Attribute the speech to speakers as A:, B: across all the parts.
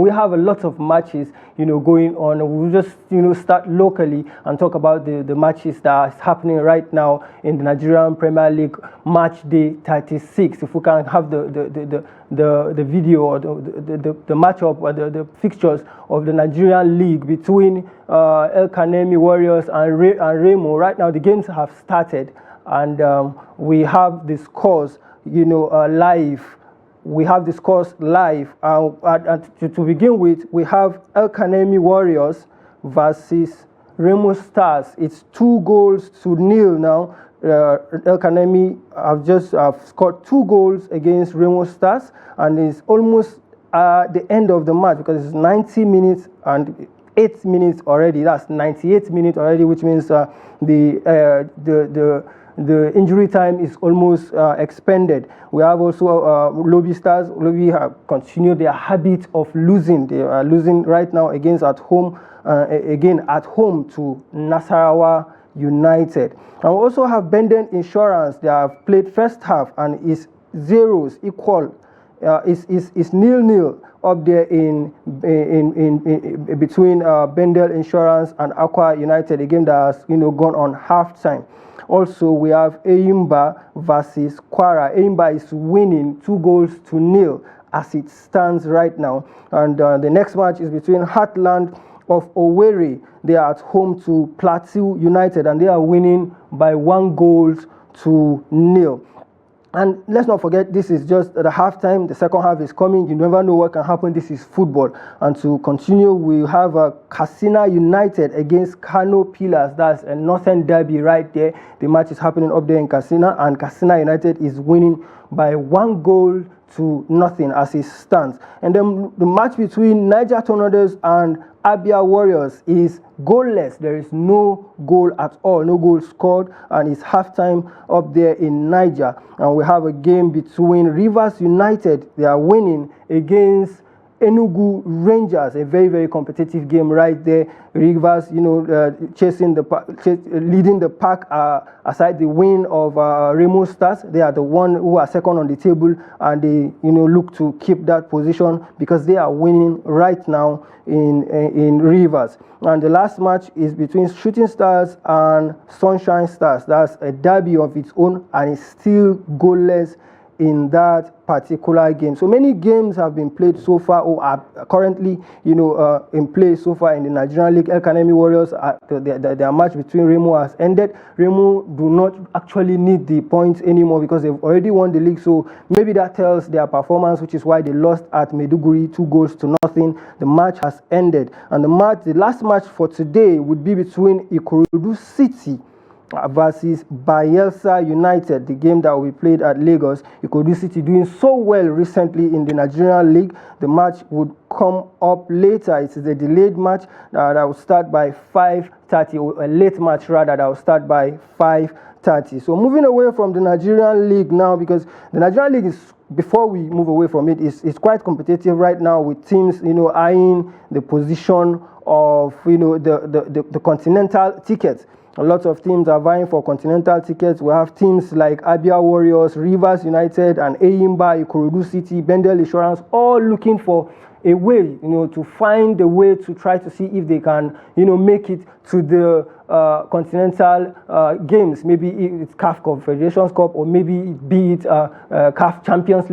A: we have a lot of matches, going on. We'll just, start locally and talk about the matches that are happening right now in the Nigerian Premier League match day 36. If we can have the video or the matchup or the fixtures of the Nigerian League between El Kanemi Warriors and Remo. Right now, the games have started, and we have the scores, live. We have the scores live. To begin with, we have El Kanemi Warriors versus Remo Stars. It's 2-0 now. El Kanemi have just scored 2 goals against Remo Stars, and it's almost the end of the match because it's 90 minutes and 8 minutes already. That's 98 minutes already, which means the injury time is almost expended. We have also Lobby Stars. Lobby have continued their habit of losing. They are losing right now again at home to Nasarawa United. And we also have Benden Insurance. They have played first half and is zeros equal. Is 0-0 up there in between Bendel Insurance and Aqua United, a game that has gone on halftime. Also, we have Eyimba versus Kwara. Eyimba is winning 2-0 as it stands right now. And the next match is between Heartland of Owerri. They are at home to Plateau United, and they are winning by 1-0. And let's not forget, this is just the halftime. The second half is coming. You never know what can happen. This is football. And to continue, we have Katsina United against Kano Pillars. That's a northern derby right there. The match is happening up there in Katsina, and Katsina United is winning by 1-0 as it stands. And then the match between Niger Tornadoes and Abia Warriors is goalless. There is no goal at all, no goal scored, and it's halftime up there in Niger. And we have a game between Rivers United. They are winning against Enugu Rangers, a very, very competitive game right there. Rivers, leading the pack aside the win of Remo Stars. They are the one who are second on the table, and they, look to keep that position because they are winning right now in Rivers. And the last match is between Shooting Stars and Sunshine Stars. That's a derby of its own, and it's still goalless in that particular game. So many games have been played so far, or are currently, in play so far in the Nigerian League. El Kanemi Warriors, their match between Remo has ended. Remo do not actually need the points anymore because they've already won the league. So maybe that tells their performance, which is why they lost at Maiduguri 2-0. The match has ended, and the last match for today would be between Ikorodu City versus Bayelsa United, the game that will be played at Lagos. Ikorodu City doing so well recently in the Nigerian League. The match would come up later. It is a delayed match that will start by 5:30, or a late match rather, that will start by 5:30. So moving away from the Nigerian League now, because the Nigerian League is, before we move away from it, is quite competitive right now, with teams eyeing the position of the continental tickets. A lot of teams are vying for continental tickets. We have teams like Abia Warriors, Rivers United, and Eyimba, Ikorodu City, Bendel Insurance, all looking for a way, to find a way to try to see if they can, make it to the continental games. Maybe it's CAF Confederations Cup, or maybe be it CAF Champions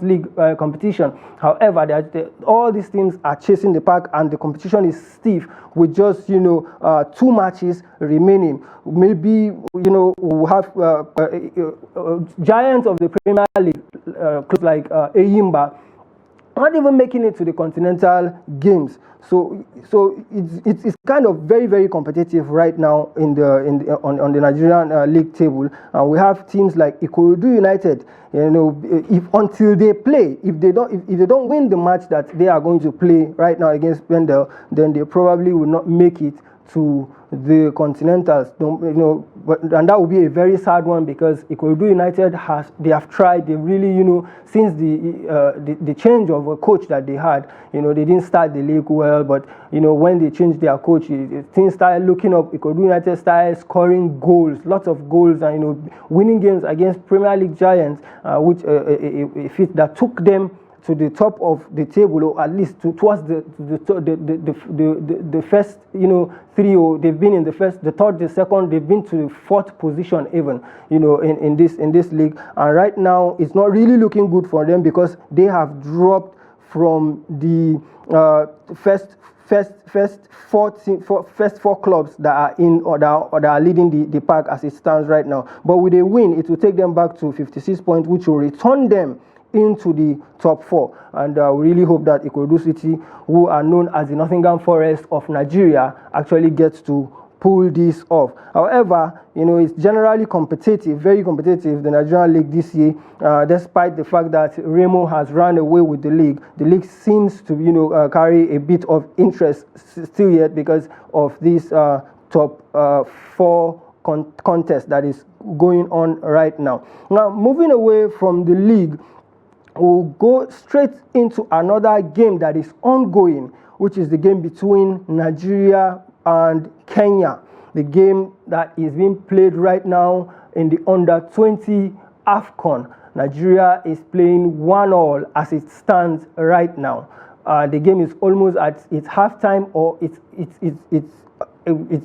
A: League competition. However, all these teams are chasing the pack, and the competition is stiff with just 2 matches remaining. Maybe we'll have giants of the Premier League, like Eyimba, not even making it to the continental games. So it's kind of very, very competitive right now on the Nigerian league table. And we have teams like Ikorodu United. Until they play, if they don't win the match that they are going to play right now against Bendel, then they probably will not make it to the Continentals. And that will be a very sad one, because Ikorodu United they have tried. They really, since the change of a coach that they had, they didn't start the league well, but when they changed their coach, things started looking up. Ikorodu United started scoring goals, lots of goals, and winning games against Premier League giants, which a feat that took them to the top of the table, or at least towards the first, 3, or they've been in the first, the third, the second, they've been to the fourth position even, in this league. And right now, it's not really looking good for them because they have dropped from the first four clubs that are in or that are leading the Parc as it stands right now. But with a win, it will take them back to 56 points, which will return them into the top 4. And we really hope that Ikorodu City, who are known as the Nottingham Forest of Nigeria, actually gets to pull this off. However, it's generally competitive, very competitive, the Nigerian league this year, despite the fact that Remo has run away with the league. The league seems to, carry a bit of interest still yet because of this top 4 contest that is going on right now. Now, moving away from the league, we'll go straight into another game that is ongoing, which is the game between Nigeria and Kenya. The game that is being played right now in the under-20 AFCON. Nigeria is playing 1-1 as it stands right now. The game is almost at its halftime, or it's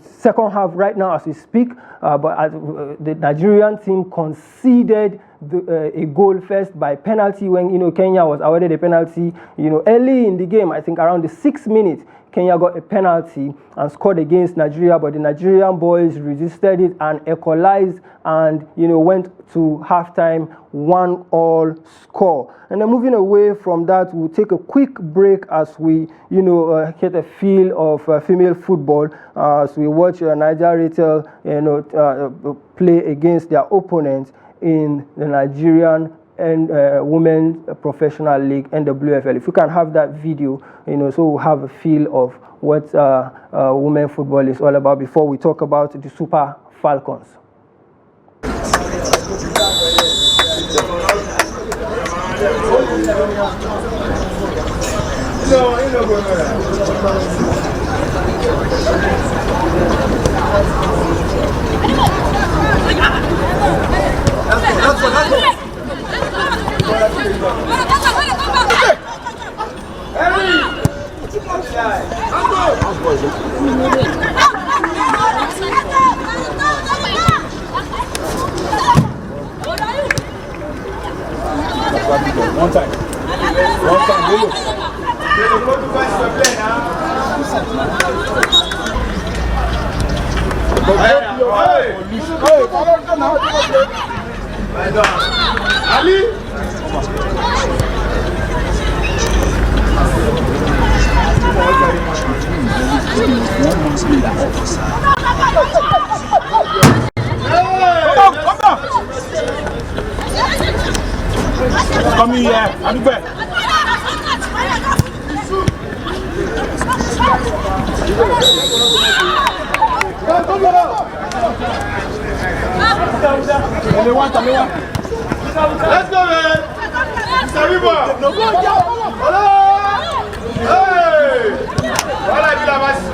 A: second half right now as we speak. But the Nigerian team conceded a goal first by penalty when Kenya was awarded a penalty. Early in the game, I think around the 6th minute, Kenya got a penalty and scored against Nigeria, but the Nigerian boys resisted it and equalized and went to halftime 1-1 score. And then moving away from that, we'll take a quick break as we get a feel of female football as we watch Niger Retail play against their opponents in the Nigerian and Women's Professional League, NWFL. If we can have that video, so we'll have a feel of what women football is all about before we talk about the Super Falcons.
B: One time, Ali. Come here, I'll be back. Let's go, man. No go, hello. Hey. Voilà, il a masse.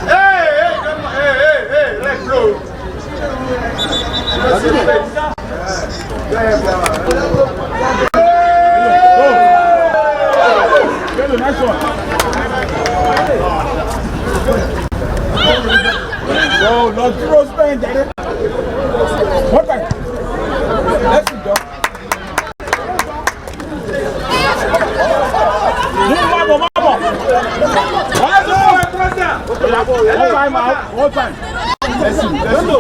B: Hey, let's go. Nice one. Oh, Lord, Rose Band, Daddy. What time? Let's go. One time. Let's go.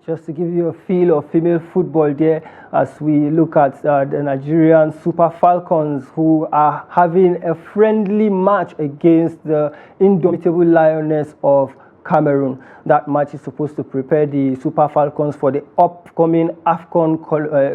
A: Just to give you a feel of female football there as we look at the Nigerian Super Falcons, who are having a friendly match against the indomitable Lioness of Cameroon. That match is supposed to prepare the Super Falcons for the upcoming AFCON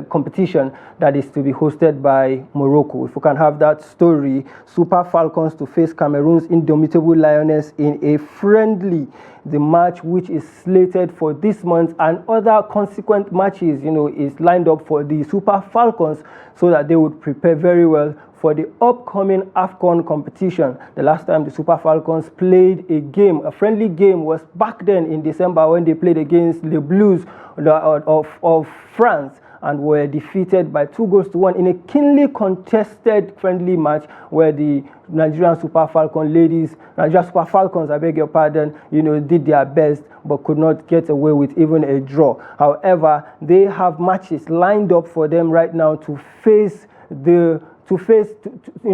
A: competition that is to be hosted by Morocco. If we can have that story, Super Falcons to face Cameroon's indomitable Lioness in a friendly, the match which is slated for this month, and other consequent matches, is lined up for the Super Falcons so that they would prepare very well for the upcoming AFCON competition. The last time the Super Falcons played a friendly game, was back then in December when they played against the Blues of France, and were defeated by 2-1 in a keenly contested friendly match where the Nigerian Super Falcons, I beg your pardon, did their best but could not get away with even a draw. However, they have matches lined up for them right now in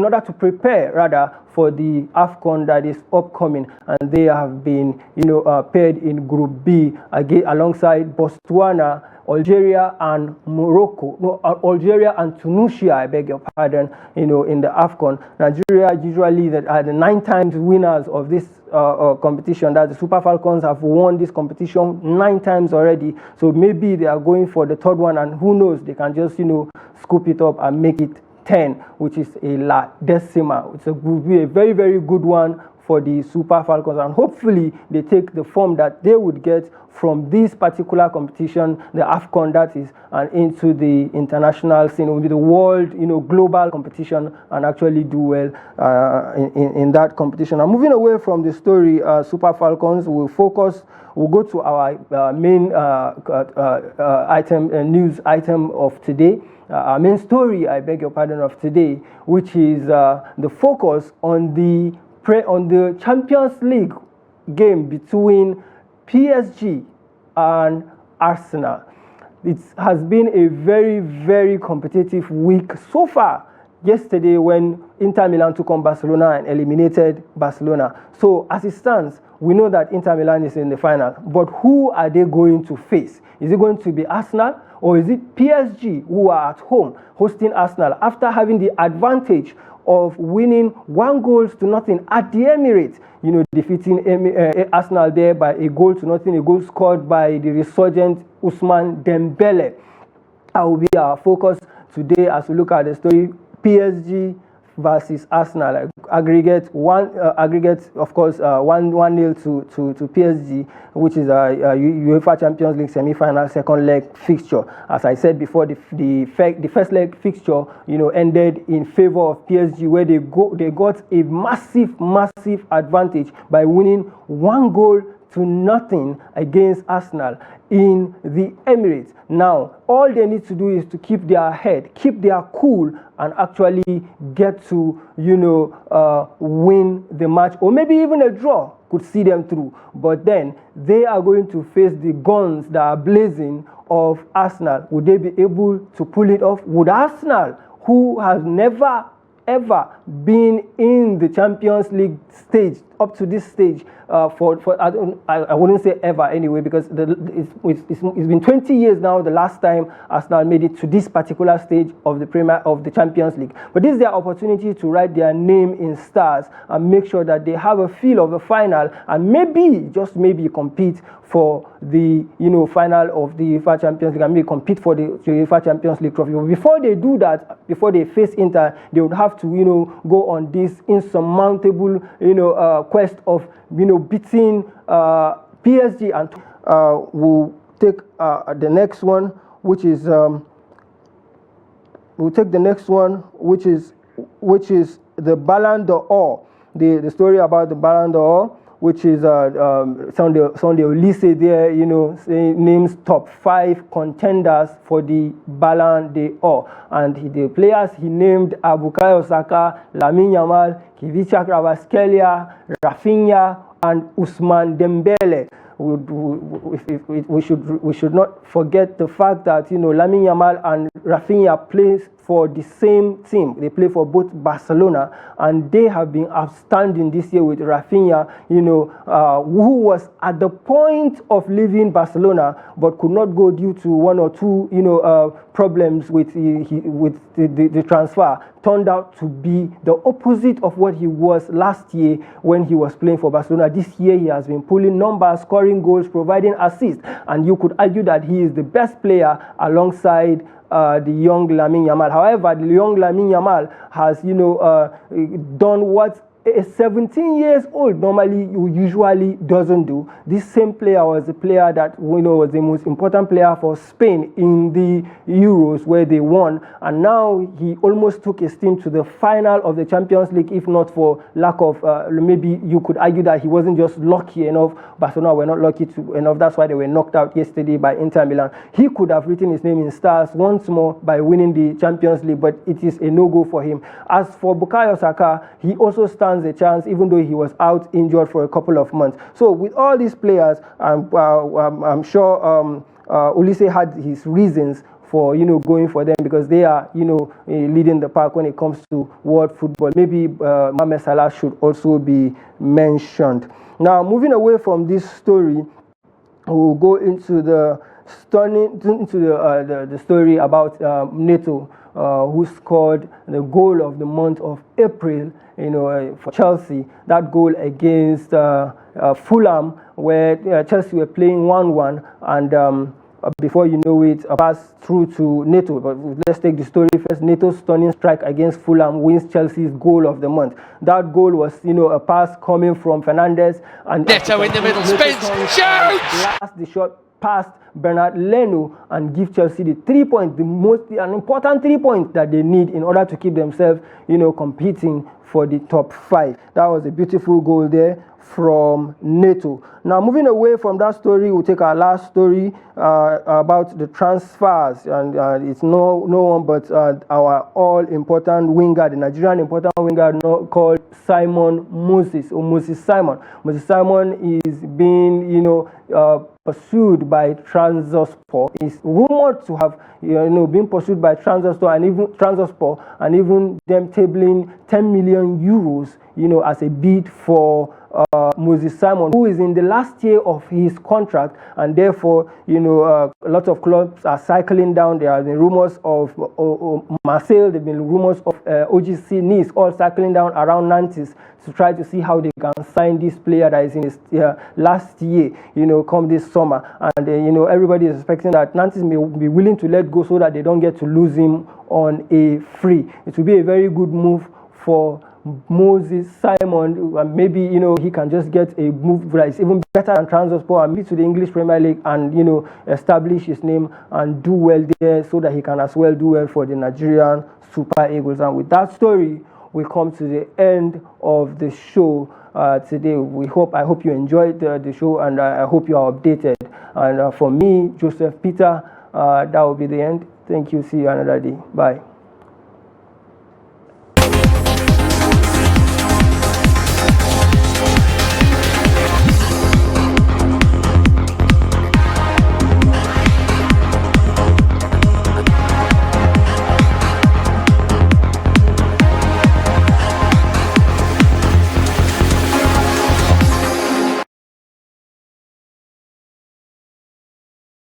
A: order to prepare rather for the AFCON that is upcoming, and they have been paired in Group B again alongside Botswana, Algeria and Algeria and Tunisia, I beg your pardon, in the AFCON. Nigeria usually are the 9 times winners of this competition. That the Super Falcons have won this competition 9 times already. So maybe they are going for the 3rd one, and who knows, they can just scoop it up and make it 10, which is a La Decima. It will be a very, very good one for the Super Falcons, and hopefully they take the form that they would get from this particular competition, the AFCON that is, and into the international scene, with the world, global competition, and actually do well in that competition. And moving away from the story, Super Falcons, we'll go to our main news item of today. Our main story, I beg your pardon, of today, which is the focus on the Champions League game between PSG and Arsenal. It has been a very, very competitive week so far. Yesterday, when Inter Milan took on Barcelona and eliminated Barcelona. So, as it stands, we know that Inter Milan is in the final. But who are they going to face? Is it going to be Arsenal, or is it PSG, who are at home hosting Arsenal after having the advantage of winning 1-0 at the Emirates, defeating Arsenal there by a 1-0, a goal scored by the resurgent Ousmane Dembele. That will be our focus today as we look at the story. PSG versus Arsenal. Aggregate, of course, 1-0 to PSG, which is a UEFA Champions League semi-final second leg fixture. As I said before, the first leg fixture, ended in favor of PSG, where they got a massive advantage by winning 1-0 against Arsenal in the Emirates. Now, all they need to do is to keep their head, keep their cool, and actually get to, win the match, or maybe even a draw could see them through. But then they are going to face the guns that are blazing of Arsenal. Would they be able to pull it off? Would Arsenal, who has never ever been in the Champions League stage up to this stage, I wouldn't say ever anyway, because it's been 20 years now the last time Arsenal made it to this particular stage of the Champions League. But this is their opportunity to write their name in stars and make sure that they have a feel of the final, and maybe, just maybe, compete for the final of the UEFA Champions League, and maybe compete for the UEFA Champions League trophy. But before they do that, before they face Inter, they would have to go on this insurmountable quest of beating PSG, and we'll take the next one, which is the Ballon d'Or. The story about the Ballon d'Or, which is Sunday Olise there, saying names top 5 contenders for the Ballon d'Or. And the players he named are Bukayo Saka, Lamine Yamal, Kivicha Kvaratskhelia, Rafinha, and Ousmane Dembele. We should not forget the fact that Lamine Yamal and Rafinha plays for the same team. They play for both Barcelona, and they have been outstanding this year, with Rafinha, who was at the point of leaving Barcelona but could not go due to one or two problems with the transfer. Turned out to be the opposite of what he was last year when he was playing for Barcelona. This year he has been pulling numbers, scoring goals, providing assists, and you could argue that he is the best player alongside the young Lamine Yamal. However, the young Lamine Yamal has done what a 17 years old normally usually doesn't do. This same player was a player that was the most important player for Spain in the Euros where they won, and now he almost took his team to the final of the Champions League, if not for lack of maybe you could argue that he wasn't just lucky enough. Barcelona were not lucky enough. That's why they were knocked out yesterday by Inter Milan. He could have written his name in stars once more by winning the Champions League, but it is a no-go for him. As for Bukayo Saka, he also stands a chance, even though he was out injured for a couple of months. So with all these players, I'm sure Olise had his reasons for going for them, because they are leading the pack when it comes to world football. Maybe Mohamed Salah should also be mentioned. Now, moving away from this story, we'll go into the story about Neto, who scored the goal of the month of April, for Chelsea. That goal against Fulham, where Chelsea were playing 1-1, and before you know it, a pass through to Neto. But let's take the story first. Neto's stunning strike against Fulham wins Chelsea's goal of the month. That goal was, a pass coming from Fernandes, and
C: Neto in the middle, spins, shoots!
A: Blast the shot past Bernard Leno and give Chelsea the 3 points, an important 3 points that they need in order to keep themselves, competing for the top 5. That was a beautiful goal there from Neto. Now, moving away from that story, we'll take our last story about the transfers, and it's no one but our all-important winger, the Nigerian important winger called Simon Moses, or Moses Simon. Moses Simon is being, pursued by Trabzonspor. Is rumored to have, been pursued by Trabzonspor, and even them tabling 10 million euros, as a bid for Moses Simon, who is in the last year of his contract, and therefore, a lot of clubs are cycling down. There have been rumors of Marseille, there have been rumors of OGC Nice, all cycling down around Nantes to try to see how they can sign this player that is in his last year, come this summer. And, everybody is expecting that Nantes may be willing to let go so that they don't get to lose him on a free. It will be a very good move for Moses Simon, and maybe he can just get a move that is even better than Trabzonspor and meet to the English Premier League and establish his name and do well there, so that he can as well do well for the Nigerian Super Eagles. And with that story, we come to the end of the show today. I hope you enjoyed the show, and I hope you are updated. And for me, Joseph Peter, that will be the end. Thank you. See you another day. Bye.